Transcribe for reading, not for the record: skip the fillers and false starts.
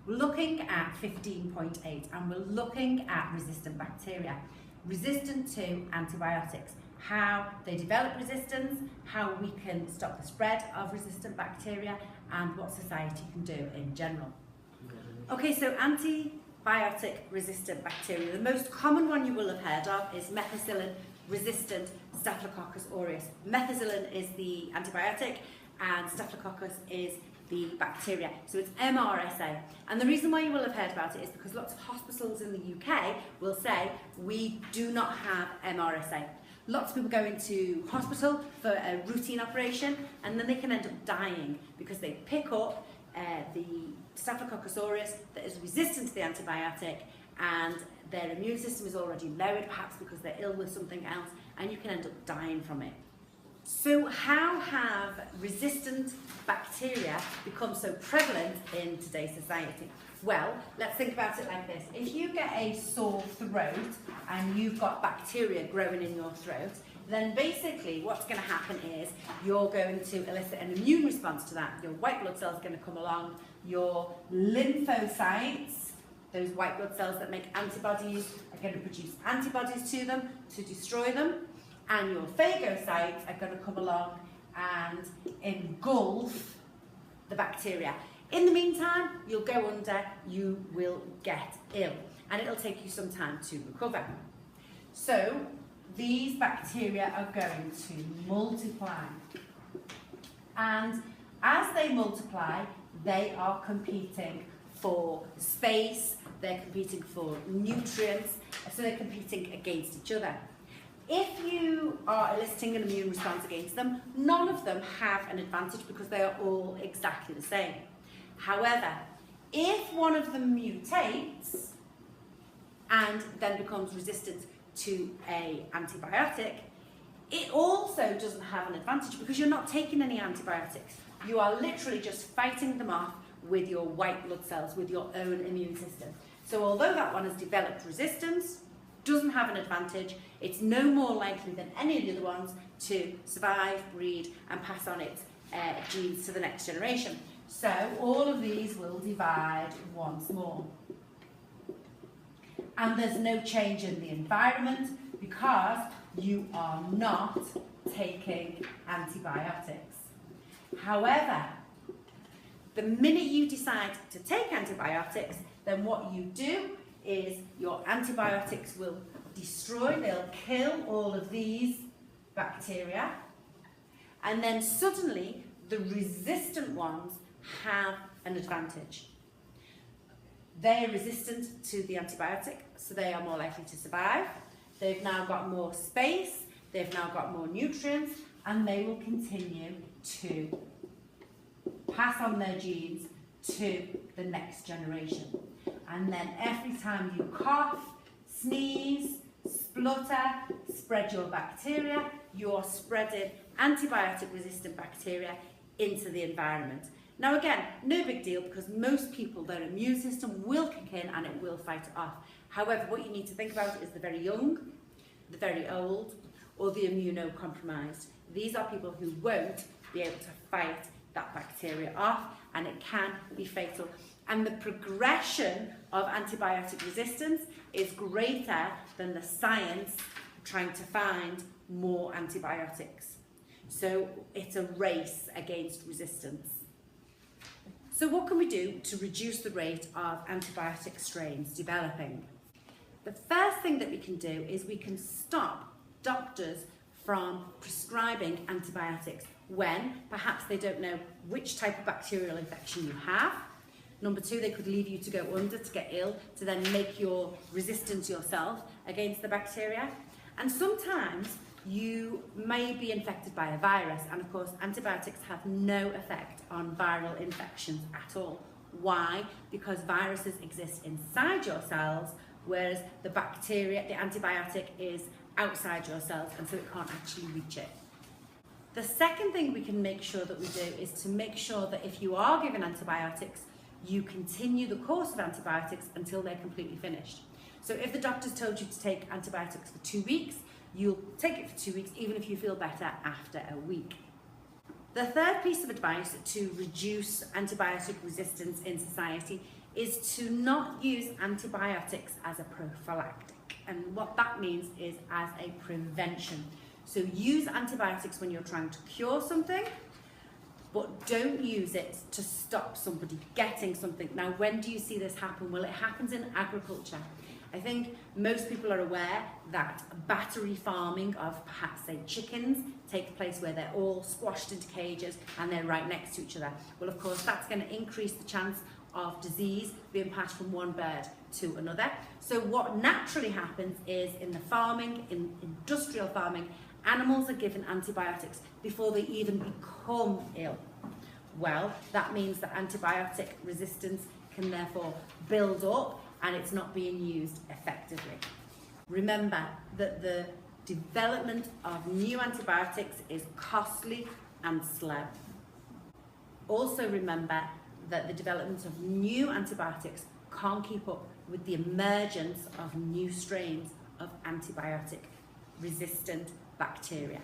We're looking at 15.8 and we're looking at resistant bacteria, resistant to antibiotics, how they develop resistance, how we can stop the spread of resistant bacteria, and what society can do in general. Okay, so antibiotic resistant bacteria. The most common one you will have heard of is methicillin resistant Staphylococcus aureus. Methicillin is the antibiotic and Staphylococcus is the bacteria. So it's MRSA. And the reason why you will have heard about it is because lots of hospitals in the UK will say we do not have MRSA. Lots of people go into hospital for a routine operation and then they can end up dying because they pick up the Staphylococcus aureus that is resistant to the antibiotic, and their immune system is already lowered, perhaps because they're ill with something else, and you can end up dying from it. So how have resistant bacteria become so prevalent in today's society? Well, let's think about it like this. If you get a sore throat and you've got bacteria growing in your throat, then basically what's going to happen is you're going to elicit an immune response to that. Your white blood cells are going to come along, your lymphocytes, those white blood cells that make antibodies, are going to produce antibodies to them to destroy them, and your phagocytes are going to come along and engulf the bacteria. In the meantime, you'll go under, you will get ill, and it'll take you some time to recover. So these bacteria are going to multiply, and as they multiply, they are competing for space, they're competing for nutrients, so they're competing against each other. If you are eliciting an immune response against them, none of them have an advantage because they are all exactly the same. However, if one of them mutates and then becomes resistant to an antibiotic, it also doesn't have an advantage because you're not taking any antibiotics. You are literally just fighting them off with your white blood cells, with your own immune system. So although that one has developed resistance, doesn't have an advantage, it's no more likely than any of the other ones to survive, breed, and pass on its genes to the next generation. So all of these will divide once more. And there's no change in the environment because you are not taking antibiotics. However, the minute you decide to take antibiotics, then what you do is your antibiotics will destroy, they'll kill all of these bacteria, and then suddenly the resistant ones have an advantage. They're resistant to the antibiotic, so they are more likely to survive. They've now got more space, they've now got more nutrients, and they will continue to pass on their genes to the next generation. And then every time you cough, sneeze, splutter, spread your bacteria, you're spreading antibiotic-resistant bacteria into the environment. Now again, no big deal because most people, their immune system will kick in and it will fight it off. However, what you need to think about is the very young, the very old, or the immunocompromised. These are people who won't be able to fight that bacteria off, and it can be fatal. And the progression of antibiotic resistance is greater than the science trying to find more antibiotics. So it's a race against resistance. So what can we do to reduce the rate of antibiotic strains developing? The first thing that we can do is we can stop doctors from prescribing antibiotics when perhaps they don't know which type of bacterial infection you have. Number two, they could leave you to go under, to get ill, to then make your resistance yourself against the bacteria. And sometimes you may be infected by a virus, and of course antibiotics have no effect on viral infections at all. Why? Because viruses exist inside your cells, whereas the bacteria, the antibiotic is outside your cells, and so it can't actually reach it. The second thing we can make sure that we do is to make sure that if you are given antibiotics, you continue the course of antibiotics until they're completely finished. So if the doctor's told you to take antibiotics for 2 weeks, you'll take it for 2 weeks even if you feel better after a week. The third piece of advice to reduce antibiotic resistance in society is to not use antibiotics as a prophylactic. And what that means is as a prevention. So use antibiotics when you're trying to cure something, but don't use it to stop somebody getting something. Now, when do you see this happen? Well, it happens in agriculture. I think most people are aware that battery farming of perhaps, say, chickens takes place where they're all squashed into cages and they're right next to each other. Well, of course, that's going to increase the chance of disease being passed from one bird to another. So what naturally happens is in the farming, in industrial farming, animals are given antibiotics before they even become ill. Well, that means that antibiotic resistance can therefore build up and it's not being used effectively. Remember that the development of new antibiotics is costly and slow. Also remember that the development of new antibiotics can't keep up with the emergence of new strains of antibiotic resistant bacteria.